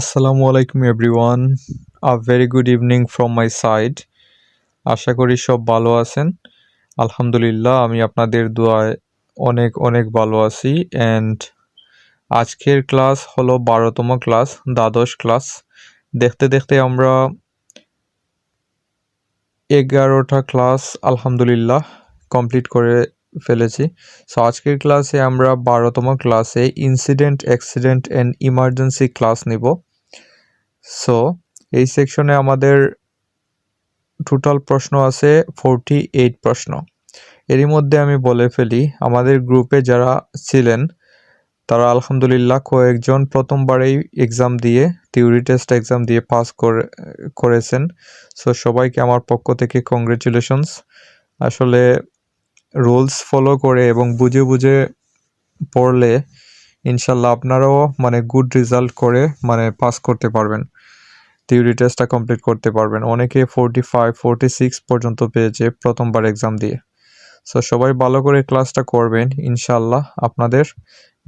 আসসালামু আলাইকুম everyone. Very good evening from my side. আশা করি সব ভালো আছেন। আলহামদুলিল্লাহ, আমি আপনাদের দোয়ায় অনেক অনেক ভালো আছি। অ্যান্ড আজকের ক্লাস হলো 12তম ক্লাস, দ্বাদশ ক্লাস। দেখতে দেখতে আমরা 11টা ক্লাস আলহামদুলিল্লাহ কমপ্লিট করে ফেলেছি। সো আজকের ক্লাসে আমরা 12তম ক্লাসে incident, accident and emergency class নিব। সো এই সেকশনে আমাদের টোটাল প্রশ্ন আছে 48 প্রশ্ন। এরই মধ্যে আমি বলে ফেলি, আমাদের গ্রুপে যারা ছিলেন তারা আলহামদুলিল্লাহ কয়েকজন প্রথমবারেই এক্সাম দিয়ে, থিওরি টেস্ট এক্সাম দিয়ে পাস করেছেন। সো সবাইকে আমার পক্ষ থেকে কংগ্রেচুলেশনস। আসলে রুলস ফলো করে এবং বুঝে বুঝে পড়লে ইনশাল্লাহ আপনারাও গুড রেজাল্ট করে পাস করতে পারবেন, থিওরি টেস্টটা কমপ্লিট করতে পারবেন। অনেকে 45, 46 পর্যন্ত পেয়েছে প্রথমবার এক্সাম দিয়ে। সো সবাই ভালো করে ক্লাসটা করবেন, ইনশাল্লাহ আপনাদের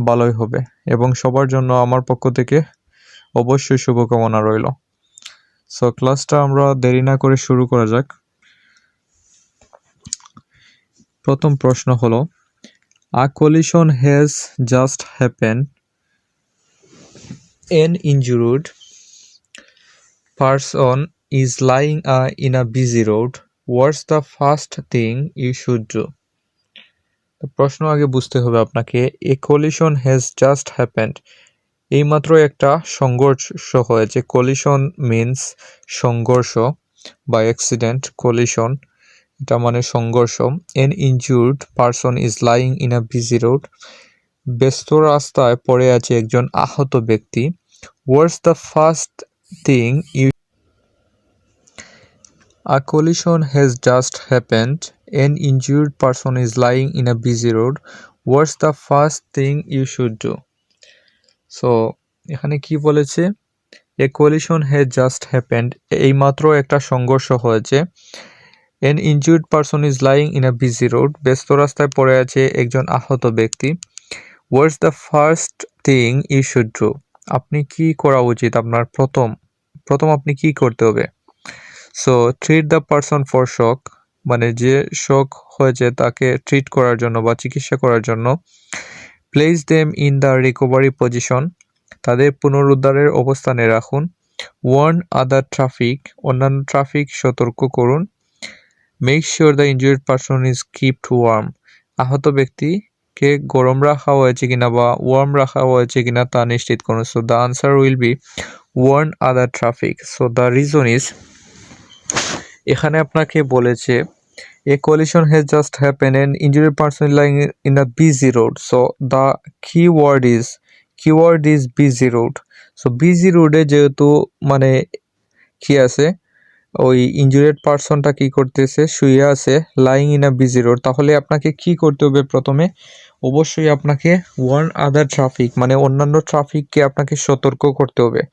ভালোই হবে এবং সবার জন্য আমার পক্ষ থেকে অবশ্যই শুভকামনা রইল। সো ক্লাসটা আমরা দেরি না করে শুরু করা যাক। প্রথম প্রশ্ন হলো, আ collision has just happened. An injured person is lying in a busy road. What's the first thing you should do? তো প্রশ্ন আগে বুঝতে হবে আপনাকে। এ collision has just happened. এইমাত্র একটা সংঘর্ষ হয়েছে। collision means সংঘর্ষ বা accident, collision এটা মানে সংঘর্ষ। An injured person is lying in a busy road. ব্যস্ত রাস্তায় পড়ে আছে একজন আহত ব্যক্তি। What's the first thing you A collision has just happened. An injured person is lying in a busy road. What's the first thing you should do? So এখানে কি বলেছে? A collision has just happened. এইমাত্র একটা সংঘর্ষ হয়েছে। An injured person is lying in a busy road. ব্যস্ত রাস্তায় পড়ে আছে একজন আহত ব্যক্তি। What's the first thing you should do? আপনি কি করা উচিত? আপনার প্রথম আপনি কি করতে হবে? So treat the person for shock, মানে যে শক হয়েছে তাকে ট্রিট করার জন্য বা চিকিৎসা করার জন্য। Place them in the recovery position, তাদের পুনরুদ্ধারের অবস্থানে রাখুন। ওয়ার্ন আদার ট্রাফিক, অন্যান্য ট্রাফিক সতর্ক করুন। Make sure the injured person is kept warm, আহত ব্যক্তিকে গরম রাখা হয়েছে কিনা বা ওয়ার্ম রাখা হয়েছে কিনা তা নিশ্চিত করুন। So the answer will be warn other traffic. So the reason is, এখানে আপনাকে বলেছে এ collision has just happened and injured person lying in a busy road. So the keyword is busy road. So busy road এ যেহেতু কি আছে, ওই injured পারসনটা কি করতেছে, শুয়ে আছে lying in a busy road. তাহলে আপনাকে কি করতে হবে? প্রথমে অবশ্যই আপনাকে ওয়ার্ন আদার ট্রাফিক, অন্যান্য ট্রাফিককে আপনাকে সতর্ক করতে হবে।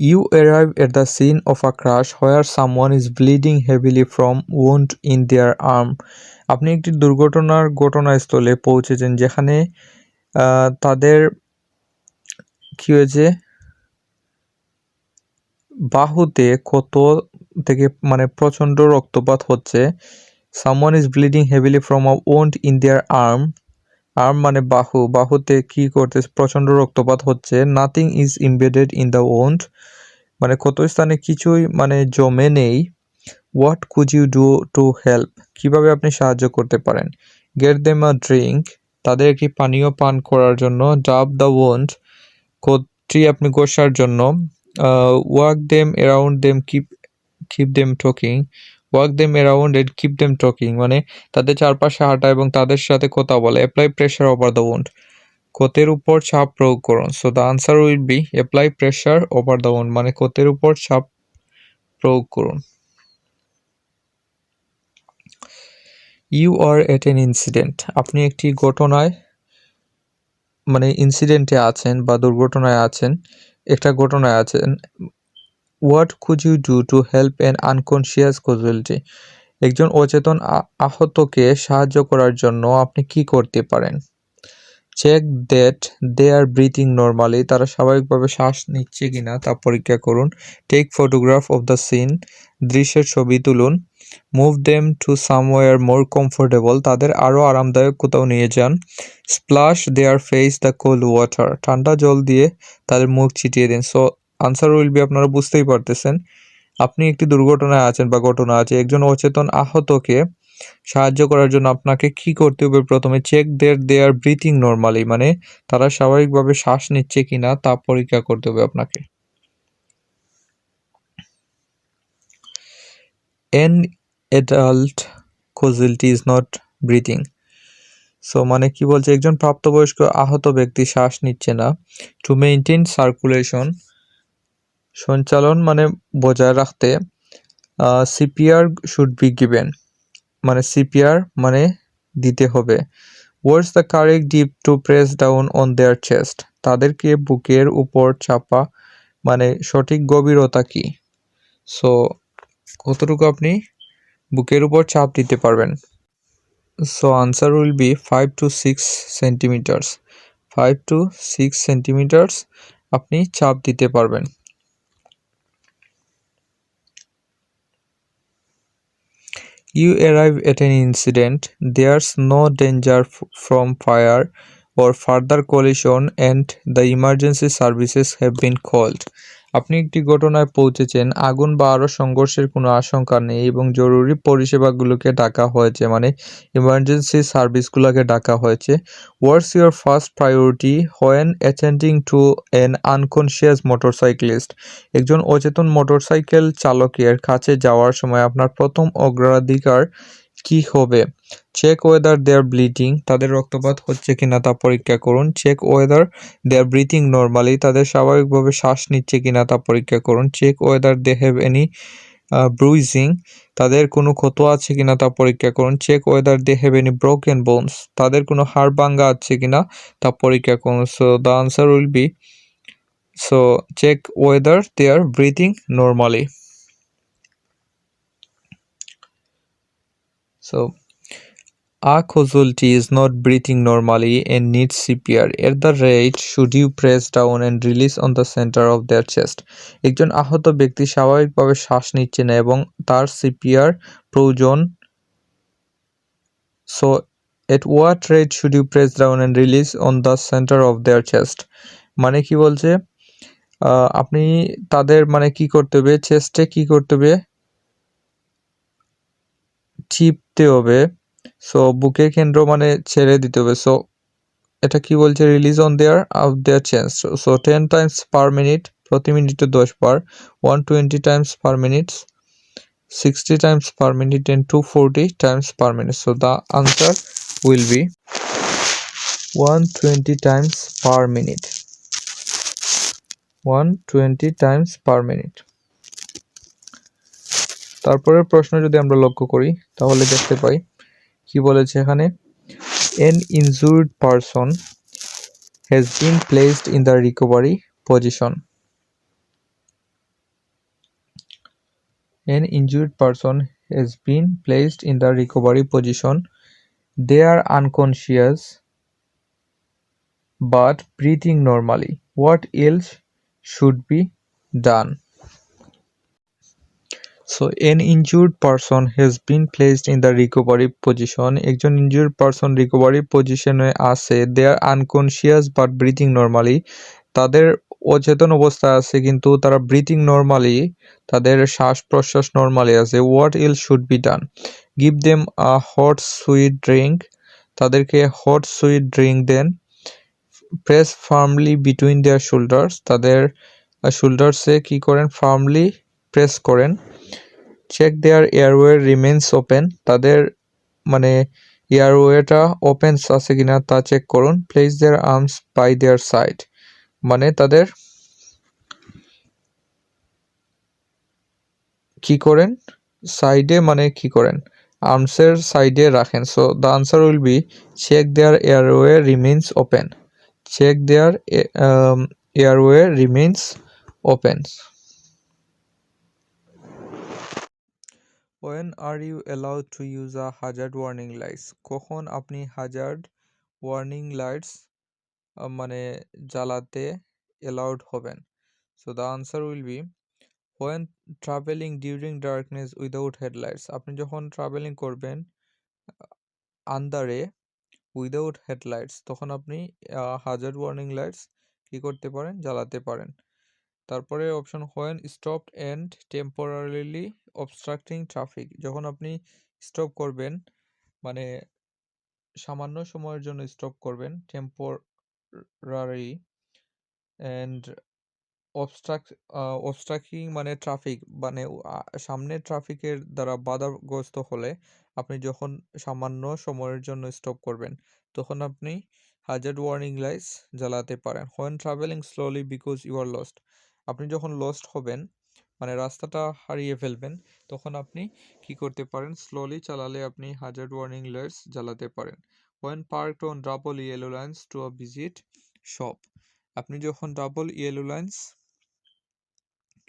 You arrive at the scene of a crash where someone is bleeding heavily from wound in their arm. আপনি একটি দুর্ঘটনার ঘটনাস্থলে পৌঁছেছেন যেখানে তাদের কি হয়েছে, বাহুতে ক্ষত থেকে প্রচণ্ড রক্তপাত হচ্ছে। Someone is bleeding heavily from a wound in their arm. Arm বাহুতে কি করতেছে, প্রচণ্ড রক্তপাত হচ্ছে। Nothing is embedded in the wound, ক্ষতস্থানে কিছুই জমে নেই। What could you do to help? কিভাবে আপনি সাহায্য করতে পারেন? Get them a drink, তাদের একটি পানীয় পান করার জন্য। Dab the wound, ক্ষতটি আপনি ঘষার জন্য। Walk them around them, keep them talking. Walk them around and keep them talking, তাদের চারপাশে হাঁটা এবং তাদের সাথে কথা বলা। Apply pressure over the wound, ক্ষতের উপর চাপ প্রয়োগ করুন। So the answer will be apply pressure over the wound, ক্ষতের উপর চাপ প্রয়োগ করুন। You are at an incident, আপনি একটি ঘটনায় ইনসিডেন্টে আছেন বা দুর্ঘটনায় আছেন, একটা ঘটনায় আছেন। What could you do to help an unconscious casualty, একজন অচেতন আহতকে সাহায্য করার জন্য আপনি কি করতে পারেন? Check that they are breathing normally, তারা স্বাভাবিকভাবে শ্বাস নিচ্ছে কিনা তা পরীক্ষা করুন। Take photograph of the scene, দৃশ্যের ছবি তুলুন। Move them to somewhere more comfortable, তাদের আরও আরামদায়ক কোথাও নিয়ে যান। Splash their face the cold water, ঠান্ডা জল দিয়ে তাদের মুখ ছিটিয়ে দিন। সো আনসার উইল বি, আপনারা বুঝতেই পারতেছেন, আপনি একটি দুর্ঘটনায় আছেন বা ঘটনা আছে, একজন অচেতন আহতকে সাহায্য করার জন্য আপনাকে কি করতে হবে? প্রথমে check they are breathing normally, মানে তারা স্বাভাবিকভাবে শ্বাস নিচ্ছে কিনা তা পরীক্ষা করতে হবে আপনাকে। An adult casualty is not breathing. So মানে কি বলছে, একজন প্রাপ্তবয়স্ক আহত ব্যক্তি শ্বাস নিচ্ছে না। টু মেইনটেইন সার্কুলেশন, সঞ্চালন মানে বজায় রাখতে, সিপিআর শুড বি গিভেন, মানে সিপিআর মানে দিতে হবে। What's the correct deep to press down on their chest, তাদেরকে বুকের উপর চাপা মানে সঠিক গভীরতা কি? সো কতটুকু আপনি বুকের উপর চাপ দিতে পারবেন? So answer will B 5 to 6 centimetres. 5 to 6 centimetres আপনি চাপ দিতে পারবেন। You arrive at an incident, there's no danger from fire or further collision and the emergency services have been called. আপনি একটি ঘটনায় পৌঁছেছেন, আগুন বা আরও সংঘর্ষের কোনো আশঙ্কা নেই এবং জরুরি পরিষেবাগুলোকে ডাকা হয়েছে, মানে ইমার্জেন্সি সার্ভিসগুলোকে ডাকা হয়েছে। What's your first priority when attending to an unconscious motorcyclist, একজন অচেতন মোটরসাইকেল চালকের কাছে যাওয়ার সময় আপনার প্রথম অগ্রাধিকার কি হবে? Check whether they are bleeding, তাদের রক্তপাত হচ্ছে কিনা তা পরীক্ষা করুন। Check whether they are breathing normally, তাদের স্বাভাবিকভাবে শ্বাস নিচ্ছে কিনা তা পরীক্ষা করুন। Check whether they have any bruising, তাদের কোনো ক্ষত আছে কিনা তা পরীক্ষা করুন। Check whether they have any broken bones, তাদের কোনো হাড় ভাঙ্গা আছে কিনা তা পরীক্ষা করুন। So the answer will be, so check whether they are breathing normally. So a casualty is not breathing normally and needs CPR. At the rate should you press down and release on the center of their chest. একজন আহত ব্যক্তি স্বাভাবিকভাবে শ্বাস নিচ্ছে না এবং তার CPR প্রয়োজন। So at what rate should you press down and release on the center of their chest, মানে কি বলছে, আপনি তাদের মানে কি করতে হবে, চেস্টে কি করতে হবে, চিপতে হবে। সো বুকের কেন্দ্র মানে ছেড়ে দিতে হবে। সো এটা কি বলছে, release on their chest. So 10 Times per minute, প্রতি মিনিটে 10 বার। 120 Times per minute, 60 Times per minute and 240 Times per minute. So the answer will B 120 Times per minute. 120 Times per minute. তারপরের প্রশ্ন যদি আমরা লক্ষ্য করি তাহলে দেখতে পাই কি বলেছে এখানে, an injured person has been placed in the recovery position. An injured person has been placed in the recovery position. They are unconscious but breathing normally. What else should be done? So an injured person has been placed in the recovery position. একজন injured person recovery position-এ আছে। They are unconscious but breathing normally. তাদের অচেতন অবস্থায় আছে কিন্তু তারা breathing normally, তাদের শ্বাস প্রশ্বাস নর্মালি আছে। What else should be done? Give them a hot sweet drink, তাদেরকে হট সুইট ড্রিঙ্ক দেন। Press firmly between their shoulders, তাদের শোল্ডার্সে কি করেন, ফার্মলি প্রেস করেন। Check their airway remains open, তাদের মানে এয়ারওয়েটা ওপেন আছে কিনা তা চেক করুন। Place their arms by their side, মানে তাদের কি করেন, সাইডে মানে কি করেন, আর্মসের সাইডে রাখেন। So the answer will be check their airway remains open. Check their airway remains open. When are you allowed to use a hazard warning lights? কখন আপনি hazard warning lights মানে জ্বালাতে allowed হবেন? So the answer will be when traveling during darkness without headlights. আপনি যখন traveling করবেন আন্ধারে without headlights তখন আপনি হাজার ওয়ার্নিং লাইটস কি করতে পারেন জ্বালাতে পারেন। তারপরে option when stopped and temporarily obstructing traffic, যখন আপনি স্টপ করবেন মানে সামান্য সময়ের জন্য স্টপ করবেন টেম্পোরারি অ্যান্ড অবস্ট্রাকিং মানে ট্রাফিক মানে সামনে ট্রাফিকের দ্বারা বাধাগ্রস্ত হলে আপনি যখন সামান্য সময়ের জন্য স্টপ করবেন তখন আপনি হাজার্ড ওয়ার্নিং লাইটস জ্বালাতে পারেন। When travelling slowly because you are lost, আপনি যখন লস্ট হবেন মানে রাস্তাটা হারিয়ে ফেলবেন তখন আপনি কি করতে পারেন স্লোলি চালালে আপনি হাজার্ড ওয়ার্নিং লাইটস জ্বালাতে পারেন। When parked on double yellow lines to a visit shop, আপনি যখন ডাবল ইয়েলো লাইন্স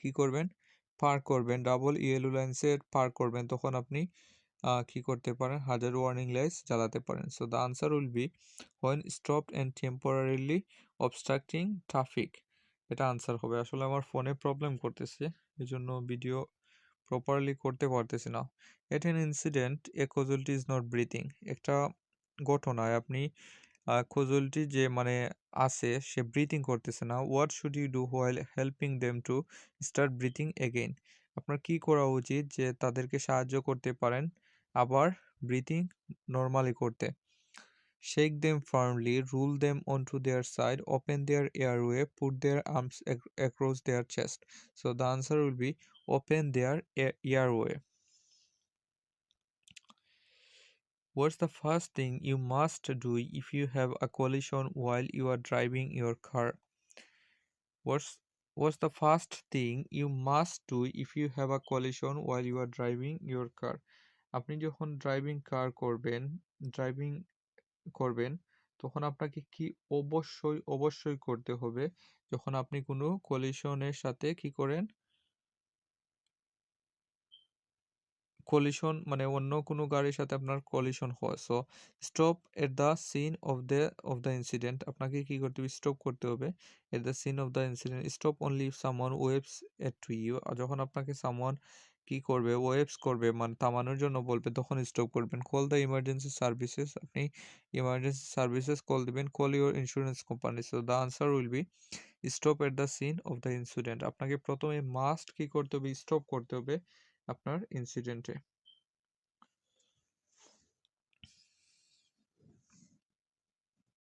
কি করবেন পার করবেন ডাবল ইয়েলো লাইন্সের পার করবেন তখন আপনি কি করতে পারেন হাজার ওয়ার্নিং লাইটস জ্বালাতে পারেন। So the answer will B when stopped and temporarily obstructing traffic, এটা আনসার হবে। আসলে আমার ফোনে প্রবলেম করতেছে এই জন্য ভিডিও প্রপারলি করতে পারতেছি না। At an incident a casualty is not breathing, একটা ঘটনায় আপনি ক্যাজুয়ালিটি যে মানে আছে সে ব্রিথিং করতেছে না। What should you do while helping them to start breathing again, আপনার কি করা উচিত যে তাদেরকে সাহায্য করতে পারেন আবার ব্রিথিং নর্মালি করতে। Shake them firmly, rule them onto their side, open their airway, put their arms across their chest. So the answer will be open their airway. What's the first thing you must do if you have a collision while you are driving your car? What's the first thing you must do if you have a collision while you are driving your car? আপনি যখন driving করবেন তখন আপনাকে কি অবশ্যই করতে হবে যখন আপনি কোনো কলিশনের সাথে কি করেন কলিশন মানে অন্য কোনো গাড়ির সাথে আপনার কলিশন হয়। So stop at the scene of the incident, আপনাকে কি করতে হবে স্টপ করতে হবে at the scene of the incident. Stop only if someone waves at to you, যখন আপনাকে সামওয়ান কি করবে ওয়েভস করবে মানে থামানোর জন্য বলবে তখন স্টপ করবেন। কল দ্য ইমার্জেন্সি সার্ভিসেস, আপনি ইমার্জেন্সি সার্ভিসেস কল দিবেন। Call your insurance company. So the answer will be stop at the scene of the incident, আপনাকে প্রথমে মাস্ট কি করতে হবে স্টপ করতে হবে আপনার ইনসিডেন্টে।